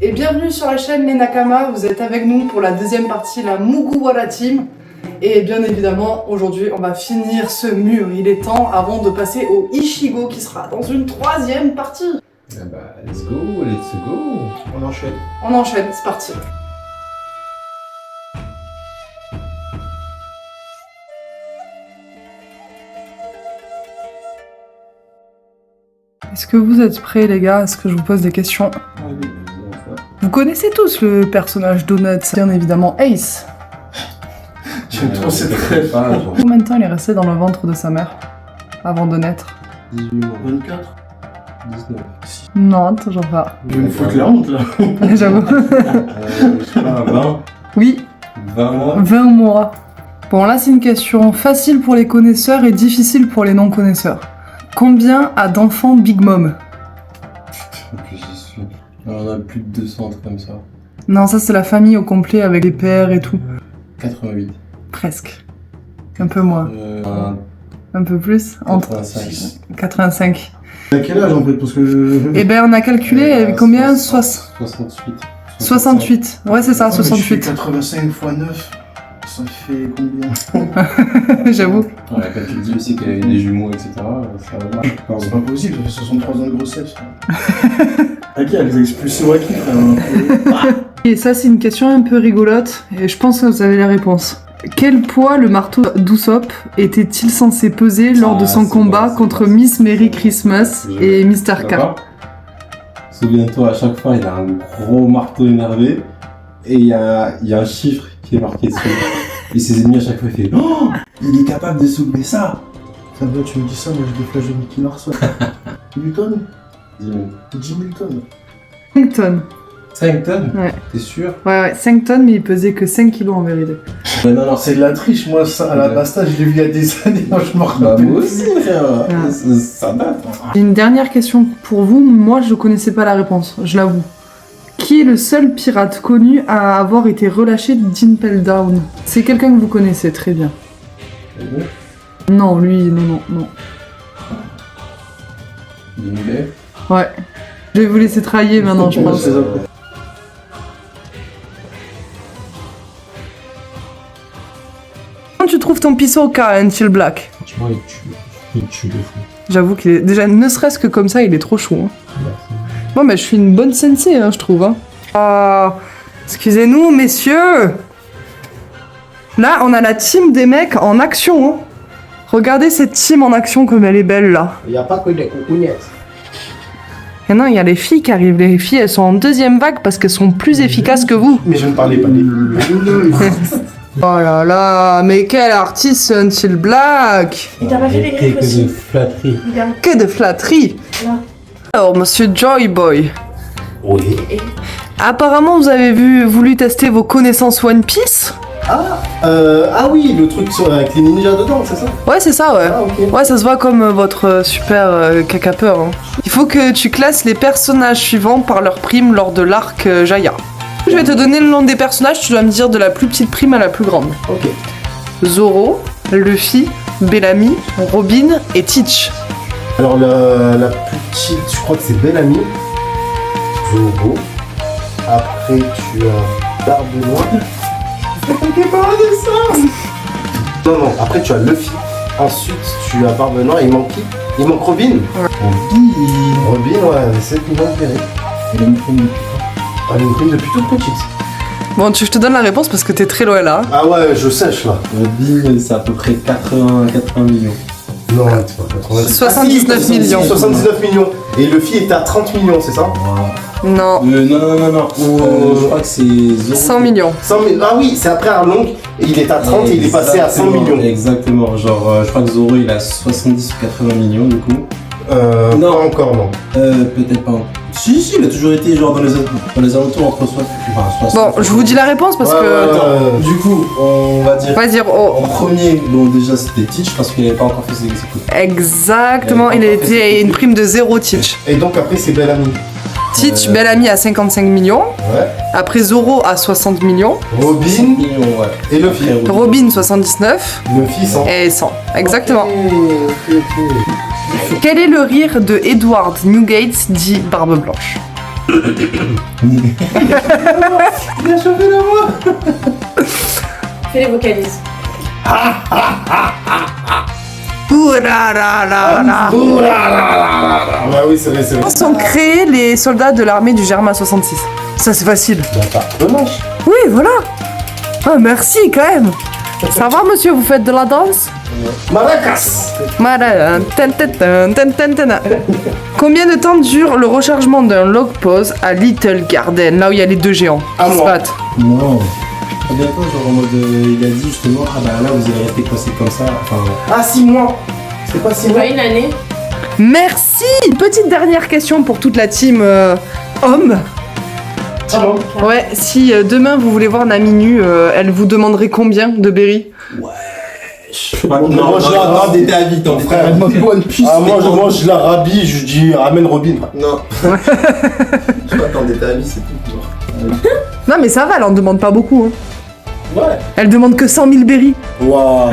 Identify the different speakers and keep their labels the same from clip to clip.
Speaker 1: Et bienvenue sur la chaîne Les Nakama, vous êtes avec nous pour la deuxième partie, la Mugiwara Team. Et bien évidemment, aujourd'hui, on va finir ce mur. Il est temps avant de passer au Ichigo qui sera dans une troisième partie.
Speaker 2: Ah bah, let's go. On enchaîne.
Speaker 1: On enchaîne, c'est parti. Est-ce que vous êtes prêts les gars? Est-ce que je vous pose des questions? Vous connaissez tous le personnage Donuts, bien évidemment Ace.
Speaker 2: J'aime trop cette rêve.
Speaker 1: Combien de temps il est resté dans le ventre de sa mère avant de naître?
Speaker 2: 18 mois. 24 19.
Speaker 1: Non, toujours pas.
Speaker 2: Je vais me foutre la honte là.
Speaker 1: J'avoue.
Speaker 2: Je sais pas, 20.
Speaker 1: Oui,
Speaker 2: 20 mois.
Speaker 1: 20 mois. Bon là c'est une question facile pour les connaisseurs et difficile pour les non-connaisseurs. Combien a d'enfants Big Mom?
Speaker 2: J'y suis. On a plus de 200, trucs comme ça.
Speaker 1: Non, ça c'est la famille au complet avec les pères et tout.
Speaker 2: 88.
Speaker 1: Presque. Un peu moins. Un peu plus. Entre
Speaker 2: 85.
Speaker 1: 85.
Speaker 3: À quel âge en fait? Parce que
Speaker 1: Eh ben on a calculé combien
Speaker 2: 68.
Speaker 1: 68. Ouais c'est ça, 68.
Speaker 3: 85 x 9, ça fait combien?
Speaker 1: J'avoue.
Speaker 2: Ouais, quand tu dis aussi qu'il y a des jumeaux, etc., ça va mal.
Speaker 3: C'est pas possible, ça fait 63 ans de grossesse. Ok, elle les a expulsés au Waki, frère.
Speaker 1: Et ça c'est une question un peu rigolote et je pense que vous avez la réponse. Quel poids le marteau d'Usopp était-il censé peser lors de son combat contre Miss Merry Christmas et Mr. K?
Speaker 2: D'accord. Souviens-toi, à chaque fois, il a un gros marteau énervé et il y a un chiffre qui est marqué dessus. Et ses ennemis, à chaque fois, il fait oh, il est capable de soulever ça.
Speaker 3: Ça va, tu me dis ça, moi je déflage de Mickey Larson. Newton?
Speaker 2: 10 000.
Speaker 3: 10 000 tonnes.
Speaker 1: 5 tonnes.
Speaker 2: 5 tonnes?
Speaker 1: Ouais.
Speaker 2: T'es sûr?
Speaker 1: Ouais, 5 tonnes mais il pesait que 5 kilos en vérité.
Speaker 2: Non,
Speaker 3: C'est de la triche, moi ça, à la Basta, je l'ai vu il y a des années, moi je m'en
Speaker 2: Bah,
Speaker 3: rappelle.
Speaker 2: moi aussi, frère.
Speaker 1: Ah.
Speaker 2: Ça date.
Speaker 1: J'ai une dernière question pour vous, moi je connaissais pas la réponse, je l'avoue. Qui est le seul pirate connu à avoir été relâché d'Impel Down? C'est quelqu'un que vous connaissez très bien. Non, lui, non.
Speaker 2: Limoulet.
Speaker 1: Ouais. Je vais vous laisser trahir maintenant, je pense. Comment tu trouves ton Pisoka, Until Black?
Speaker 2: Franchement, il tue de fou.
Speaker 1: J'avoue qu'il est... Déjà, ne serait-ce que comme ça, il est trop chaud. Hein. Bon, bah, je suis une bonne sensei, hein, je trouve. Hein. Ah, excusez-nous, messieurs. Là, on a la team des mecs en action. Hein. Regardez cette team en action comme elle est belle, là.
Speaker 3: Il n'y a pas que des coucougnettes.
Speaker 1: Et non, il y a les filles qui arrivent. Les filles, elles sont en deuxième vague parce qu'elles sont plus efficaces que vous.
Speaker 3: Mais je ne parlais pas des...
Speaker 1: Oh là là, mais quel artiste, Until Black.
Speaker 4: Il t'a pas fait les griffes
Speaker 2: Que de
Speaker 4: aussi.
Speaker 2: flatterie.
Speaker 1: Que de flatterie.
Speaker 4: Là.
Speaker 1: Alors, monsieur Joy Boy,
Speaker 2: Oui.
Speaker 1: apparemment vous avez voulu tester vos connaissances One Piece.
Speaker 3: Ah oui, le truc avec les ninjas dedans, c'est ça?
Speaker 1: Ouais, c'est ça, ouais.
Speaker 3: Ah ok.
Speaker 1: Ouais, ça se voit comme votre super caca-peur. Hein. Il faut que tu classes les personnages suivants par leur prime lors de l'arc Jaya. Je vais te donner le nom des personnages, tu dois me dire de la plus petite prime à la plus grande.
Speaker 3: Ok.
Speaker 1: Zoro, Luffy, Bellamy, Robin et Teach.
Speaker 3: Alors la plus petite, je crois que c'est Bellamy. Zoro. Après tu as Barbe Noire. T'es pas de ça. Non, après tu as Luffy. Ensuite tu as Barbe Noire, il manque qui? Il manque Robin. Robin, ouais, c'est une bonne série.
Speaker 2: Elle a une prime depuis quand?
Speaker 3: Elle a une prime depuis toute petite.
Speaker 1: Bon, je te donne la réponse parce que t'es très loin là.
Speaker 3: Ah ouais, je sèche là.
Speaker 2: Robin, c'est à peu près 80 millions.
Speaker 3: Non, c'est pas 80.
Speaker 1: 79
Speaker 3: Ah, si,
Speaker 1: millions.
Speaker 3: 79 millions. Et Luffy est à 30 millions, c'est ça?
Speaker 1: Non,
Speaker 2: Non. Je crois que c'est
Speaker 1: 100 millions.
Speaker 3: 100 000. Ah oui, c'est après Arlong. Et il est à 30 et il est passé à 100 millions.
Speaker 2: Exactement. Genre, je crois que Zoro, il a 70 ou 80 millions du coup.
Speaker 3: Non, pas encore, non.
Speaker 2: Peut-être pas. Si, il a toujours été genre dans les alentours entre 60.
Speaker 1: Bon, je vous dis la réponse parce que...
Speaker 2: Attends, du coup, on va dire.
Speaker 1: Vas-y, oh.
Speaker 2: En premier, bon, déjà c'était Teach parce qu'il n'avait pas encore fait ses coups.
Speaker 1: Exactement, il a été une prime de 0 Teach.
Speaker 3: Et donc après, c'est Bellamy.
Speaker 1: Teach, Bellamy à 55 millions.
Speaker 3: Ouais.
Speaker 1: Après Zoro à 60 millions.
Speaker 3: Robin
Speaker 2: Millions, ouais.
Speaker 3: et Luffy.
Speaker 2: Après,
Speaker 1: Robin 79.
Speaker 3: Luffy 100.
Speaker 1: Et 100. Exactement.
Speaker 3: Ok.
Speaker 1: Quel est le rire de Edward Newgate dit Barbe Blanche?
Speaker 2: Il a chauffé la voix.
Speaker 4: Fais les vocalises.
Speaker 1: Ouh là là là là.
Speaker 3: Ouh là là là là là. Ouais, oui, c'est vrai, c'est vrai.
Speaker 1: Sont créés les soldats de l'armée du Germain 66. Ça c'est facile.
Speaker 3: Dommage.
Speaker 1: Oui, voilà. Ah, merci quand même. Ça va, monsieur, vous faites de la danse?
Speaker 3: Maracas.
Speaker 1: Combien de temps dure le rechargement d'un log pose à Little Garden, là où il y a les deux géants
Speaker 3: Un
Speaker 1: qui se
Speaker 3: mois.
Speaker 1: battent?
Speaker 2: Non. Combien de temps, genre en mode. Il a dit justement, ah bah là vous allez rester coincé comme ça. Enfin.
Speaker 3: Ah, 6 mois. C'est pas 6
Speaker 4: C'est
Speaker 3: mois.
Speaker 4: pas une année.
Speaker 1: Merci. Petite dernière question pour toute la team homme. Ouais, si demain vous voulez voir Nami nue, elle vous demanderait combien de berry?
Speaker 3: Moi, je la rabis.
Speaker 2: T'étais à vie, ton frère.
Speaker 3: Ah, moi, je la rabis, je dis ramène Robin.
Speaker 2: Non. Je m'attendais à vie, c'est tout.
Speaker 1: Non mais ça va, elle en demande pas beaucoup. Hein.
Speaker 3: Ouais.
Speaker 1: Elle demande que 100 000 berry.
Speaker 3: Waouh.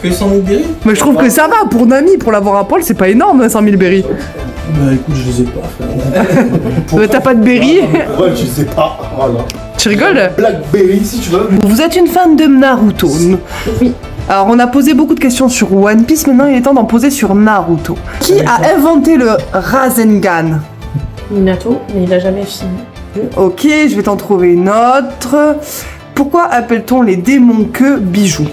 Speaker 2: Que 100 000 berry?
Speaker 1: Mais je trouve que ça va, pour Nami, pour l'avoir à poil, c'est pas énorme, hein, 100 000 berry.
Speaker 2: Bah écoute, je les ai pas, frère.
Speaker 1: T'as pas de berry?
Speaker 3: Ouais, je sais pas. Voilà.
Speaker 1: Tu rigoles?
Speaker 3: Blackberry, si tu veux.
Speaker 1: Vous êtes une fan de Naruto?
Speaker 4: Oui.
Speaker 1: Alors on a posé beaucoup de questions sur One Piece, maintenant il est temps d'en poser sur Naruto. Qui a inventé le Rasengan?
Speaker 4: Minato, mais il a jamais fini.
Speaker 1: Ok, je vais t'en trouver une autre. Pourquoi appelle-t-on les démons que bijoux?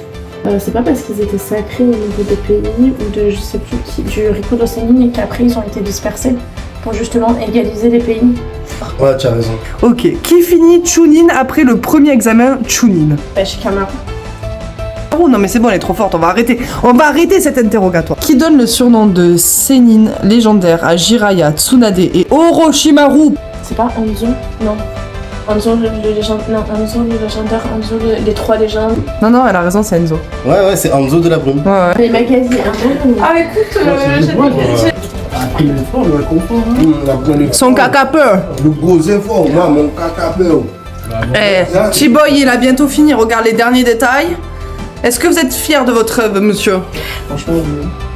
Speaker 4: C'est pas parce qu'ils étaient sacrés au niveau des pays ou de je sais plus qui, du Rikudo Sennin et qu'après ils ont été dispersés pour justement égaliser les pays.
Speaker 3: Ouais, tu as raison.
Speaker 1: Ok, qui finit Chunin après le premier examen Chunin?
Speaker 4: Shikamaru.
Speaker 1: Oh non mais c'est bon, elle est trop forte, on va arrêter cet interrogatoire. Qui donne le surnom de Sennin légendaire à Jiraiya, Tsunade et Orochimaru?
Speaker 4: C'est pas Hanzo? Non. Hanzo le légendaire, non, Hanzo le légendaire, Hanzo les trois légendes.
Speaker 1: Non, elle a raison, c'est Enzo.
Speaker 3: Ouais, c'est Hanzo de la brume.
Speaker 1: Ouais.
Speaker 4: Les magazines, Hanzo. Ah écoute,
Speaker 3: Après le fond, on va comprendre.
Speaker 1: Son caca peur.
Speaker 3: Le gros effort, moi, mon caca peur.
Speaker 1: Eh, Chiboy, il a bientôt fini, regarde les derniers détails. Est-ce que vous êtes fier de votre œuvre, monsieur?
Speaker 3: Franchement,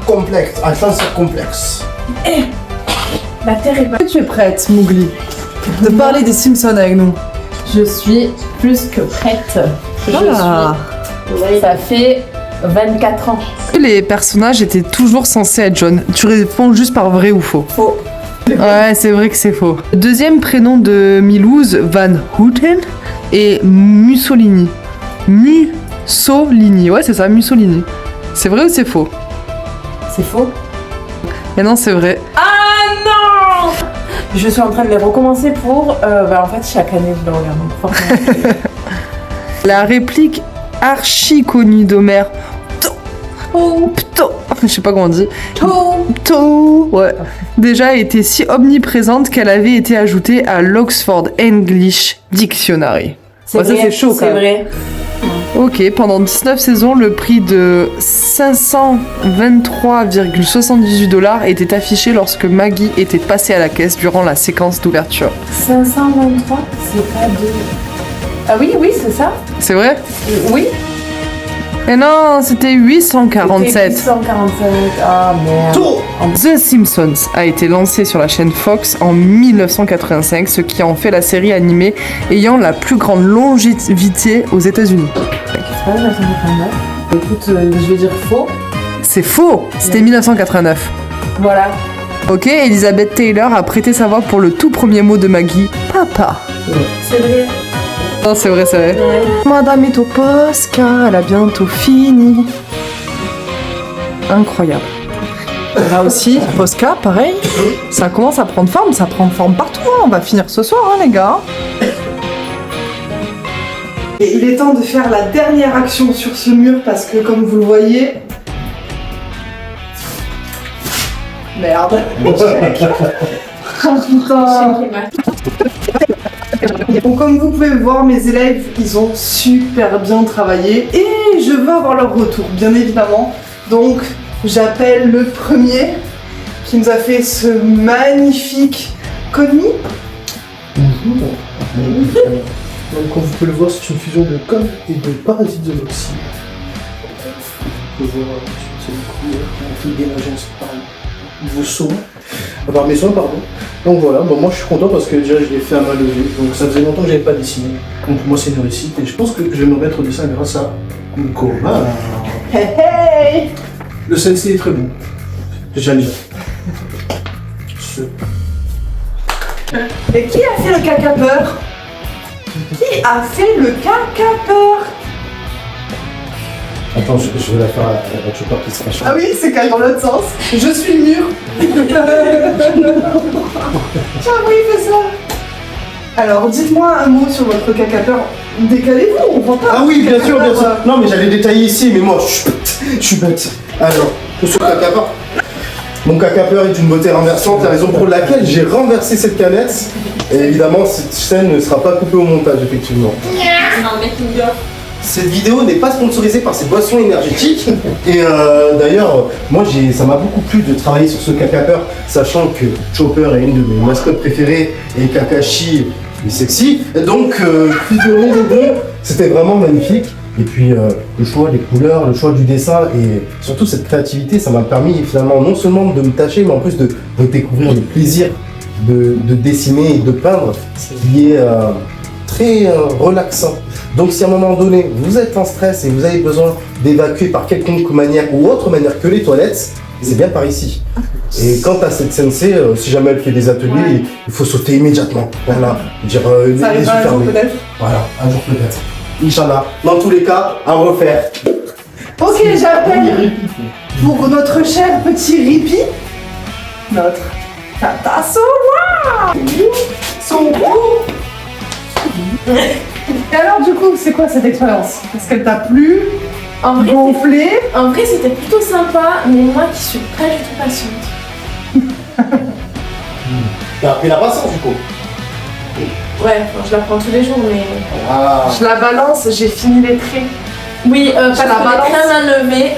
Speaker 3: complexe. Attends, c'est complexe.
Speaker 4: la terre est pas.
Speaker 1: Est-ce que tu es prête, Mowgli, de parler des Simpsons avec nous?
Speaker 5: Je suis plus que prête.
Speaker 1: Ah.
Speaker 5: Ça fait 24 ans.
Speaker 1: Les personnages étaient toujours censés être jaunes. Tu réponds juste par vrai ou faux?
Speaker 5: Faux.
Speaker 1: Ouais, c'est vrai que c'est faux. Le deuxième prénom de Milouz, Van Houten, et Mussolini. Mussolini, ouais c'est ça, Mussolini. C'est vrai ou c'est faux?
Speaker 5: C'est faux.
Speaker 1: Mais non, c'est vrai.
Speaker 5: Ah non! Je suis en train de les recommencer pour... en fait, chaque année, je le regarde. Donc forcément.
Speaker 1: La réplique archi connue d'Homer. Pto. Je sais pas comment on dit. Pto. Ouais. Déjà était si omniprésente qu'elle avait été ajoutée à l'Oxford English Dictionary.
Speaker 5: C'est
Speaker 1: Ouais, ça,
Speaker 5: vrai,
Speaker 1: c'est chaud, quand
Speaker 5: c'est
Speaker 1: même.
Speaker 5: vrai.
Speaker 1: Ok, pendant 19 saisons, le prix de 523,78 $ était affiché lorsque Maggie était passée à la caisse durant la séquence d'ouverture.
Speaker 5: 523, c'est pas de... Ah oui, c'est ça.
Speaker 1: C'est vrai?
Speaker 5: Oui.
Speaker 1: Et non, c'était 847.
Speaker 5: 847, ah merde.
Speaker 1: The Simpsons a été lancé sur la chaîne Fox en 1985, ce qui en fait la série animée ayant la plus grande longévité aux États-Unis.
Speaker 5: C'est pas 1989. Écoute, je vais dire faux.
Speaker 1: C'est faux, c'était 1989.
Speaker 5: Voilà.
Speaker 1: Ok, Elizabeth Taylor a prêté sa voix pour le tout premier mot de Maggie, papa.
Speaker 4: C'est vrai.
Speaker 1: Non, c'est vrai, c'est vrai.
Speaker 4: Ouais.
Speaker 1: Madame est au Posca, elle a bientôt fini. Incroyable. Là aussi, Posca, pareil, ça commence à prendre forme, ça prend forme partout. Hein. On va finir ce soir, hein, les gars. Et il est temps de faire la dernière action sur ce mur parce que, comme vous le voyez. Merde. Oh putain. Donc, comme vous pouvez voir, mes élèves, ils ont super bien travaillé et je veux avoir leur retour, bien évidemment. Donc, j'appelle le premier qui nous a fait ce magnifique Connie.
Speaker 3: Donc, comme vous pouvez le voir, c'est une fusion de com et de parasites de l'oxyde. Vous pouvez voir, c'est une couleur qui est de l'agence parle. vos soins. Enfin, mes soins, pardon. Donc voilà, bon, moi je suis content parce que déjà je l'ai fait à main levée. Donc ça faisait longtemps que j'avais pas dessiné. Donc pour moi c'est une réussite et je pense que je vais me remettre au dessin grâce à Nico. Ah.
Speaker 1: Hey hey.
Speaker 3: Le sensei est très bon. J'allais.
Speaker 1: Et qui a fait le caca peur? Qui a fait le caca peur?
Speaker 3: Attends, je vais la faire à la chopper qui se cache.
Speaker 1: Ah oui, c'est quand même dans l'autre sens. Je suis le mur. Tiens, oui, fais ça. Alors, dites-moi un mot sur votre caca peur. Décalez-vous, on voit pas.
Speaker 3: Ah oui, bien sûr, bien sûr. Non, mais j'allais détailler ici, mais moi, je suis bête. Alors, monsieur Cacapeur. Mon Cacapeur est une beauté renversante, la raison pour laquelle j'ai renversé cette canette. Et évidemment, cette scène ne sera pas coupée au montage, effectivement.
Speaker 5: Non, mec, il meurt.
Speaker 3: Cette vidéo n'est pas sponsorisée par ces boissons énergétiques. Et d'ailleurs, moi, ça m'a beaucoup plu de travailler sur ce Cacapeur, sachant que Chopper est une de mes mascottes préférées et Kakashi est sexy. Et donc, fusionner les deux, c'était vraiment magnifique. Et puis, le choix des couleurs, le choix du dessin et surtout cette créativité, ça m'a permis finalement non seulement de me tâcher, mais en plus de découvrir le plaisir de dessiner et de peindre, ce qui est très relaxant. Donc si à un moment donné, vous êtes en stress et vous avez besoin d'évacuer par quelconque manière ou autre manière que les toilettes, c'est bien par ici. Et quant à cette sensei, si jamais elle fait des ateliers, il faut sauter immédiatement. Voilà, dire les
Speaker 1: Ça
Speaker 3: yeux
Speaker 1: arrivera un jour
Speaker 3: fermés.
Speaker 1: peut-être.
Speaker 3: Voilà, un jour peut-être. Inch'Allah. Dans tous les cas, à refaire.
Speaker 1: Ok, j'appelle pour notre cher petit Ripi, notre Tata Sowa. Et alors du coup, c'est quoi cette expérience? Est-ce qu'elle t'a plu?
Speaker 4: En vrai,
Speaker 1: Gonflé?
Speaker 4: en vrai, c'était plutôt sympa, mais moi qui suis pas du tout patiente.
Speaker 3: T'as appris la patience du coup.
Speaker 4: Ouais, enfin, je la prends tous les jours, mais.
Speaker 3: Ah.
Speaker 1: Je la balance, j'ai fini les traits.
Speaker 4: Oui, parce
Speaker 1: la
Speaker 4: que
Speaker 1: balance.
Speaker 4: les traits main levée,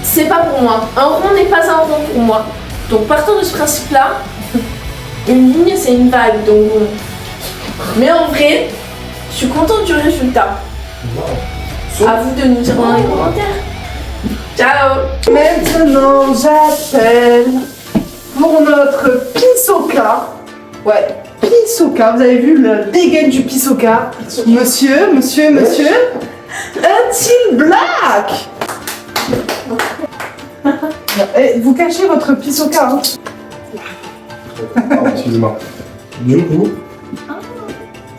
Speaker 4: c'est pas pour moi. Un rond n'est pas un rond pour moi. Donc partant de ce principe-là, une ligne c'est une vague, donc bon. Mais en vrai, je suis contente du résultat. À vous de nous dire dans les commentaires. Ciao.
Speaker 1: Maintenant, j'appelle pour notre Pisoka. Ouais, Pisoka. Vous avez vu le dégaine du Pisoka? Monsieur. Un Black. Et vous cachez votre Pisoka, hein?
Speaker 2: Excusez-moi. Du coup,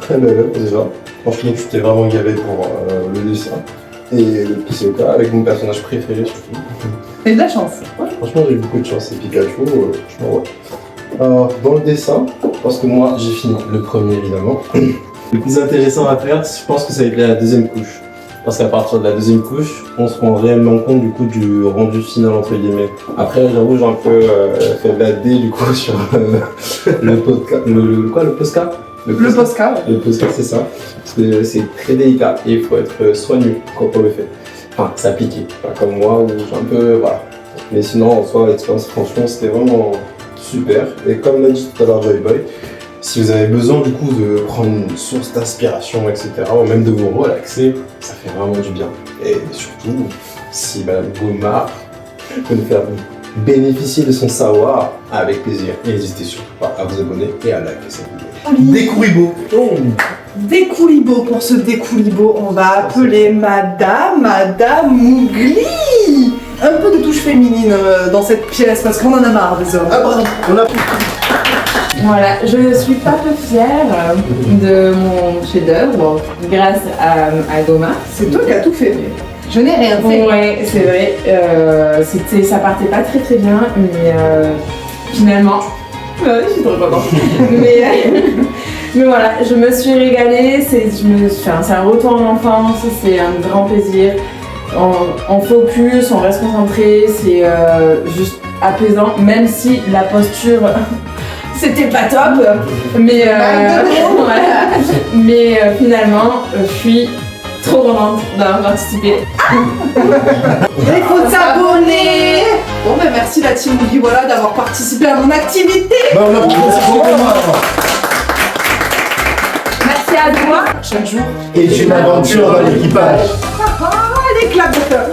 Speaker 2: très belle œuvre déjà. Franchement, tu t'es vraiment gavé pour le dessin. Et le Pisoka avec mon personnage préféré surtout.
Speaker 1: T'as eu de la chance.
Speaker 2: Franchement, j'ai eu beaucoup de chance. Et Pikachu, franchement, ouais. Alors, dans le dessin, parce que moi, j'ai fini le premier évidemment. Le plus intéressant à faire, je pense que ça va être la deuxième couche. Parce qu'à partir de la deuxième couche, on se rend réellement compte du coup du rendu final entre guillemets. Après, j'avoue, j'ai un peu fait de la D du coup sur le podcast. Le postcard.
Speaker 1: Le Posca.
Speaker 2: Le postcard, c'est ça. Parce que c'est très délicat et il faut être soigneux quand on le fait. Enfin, s'appliquer. Pas comme moi où j'ai un peu. Voilà. Mais sinon, en soi, l'expérience, franchement, c'était vraiment super. Et comme l'a dit tout à l'heure Joy Boy, si vous avez besoin du coup de prendre une source d'inspiration, etc., ou même de vous relaxer, ça fait vraiment du bien. Et surtout, si Madame Gomard peut nous faire bénéficier de son savoir, avec plaisir. Et n'hésitez surtout pas à vous abonner et à liker cette vidéo.
Speaker 3: Découribo.
Speaker 1: Découlibo. Pour ce Découlibo, on va appeler Madame Mougli. Un peu de touche féminine dans cette pièce parce qu'on en a marre des hommes.
Speaker 3: Ah bravo, on a
Speaker 5: Voilà, je suis pas peu fière de mon chef-d'œuvre grâce à Goma.
Speaker 1: C'est toi qui as tout fait. Je n'ai rien fait.
Speaker 5: Ouais, c'est vrai. Ça partait pas très très bien, mais finalement, je suis trop contente. mais voilà, je me suis régalée. C'est un retour en enfance, c'est un grand plaisir. On focus, on reste concentré, c'est juste apaisant, même si la posture c'était pas top, mais voilà. Mais finalement je suis trop contente d'avoir participé.
Speaker 1: Il faut s'abonner. Bon ben merci la team Mougli voilà d'avoir participé à mon activité.
Speaker 3: Bah on a
Speaker 5: Merci à toi.
Speaker 1: Chaque jour.
Speaker 3: Et une aventure dans l'équipage.
Speaker 1: Ah, les claques de cœur.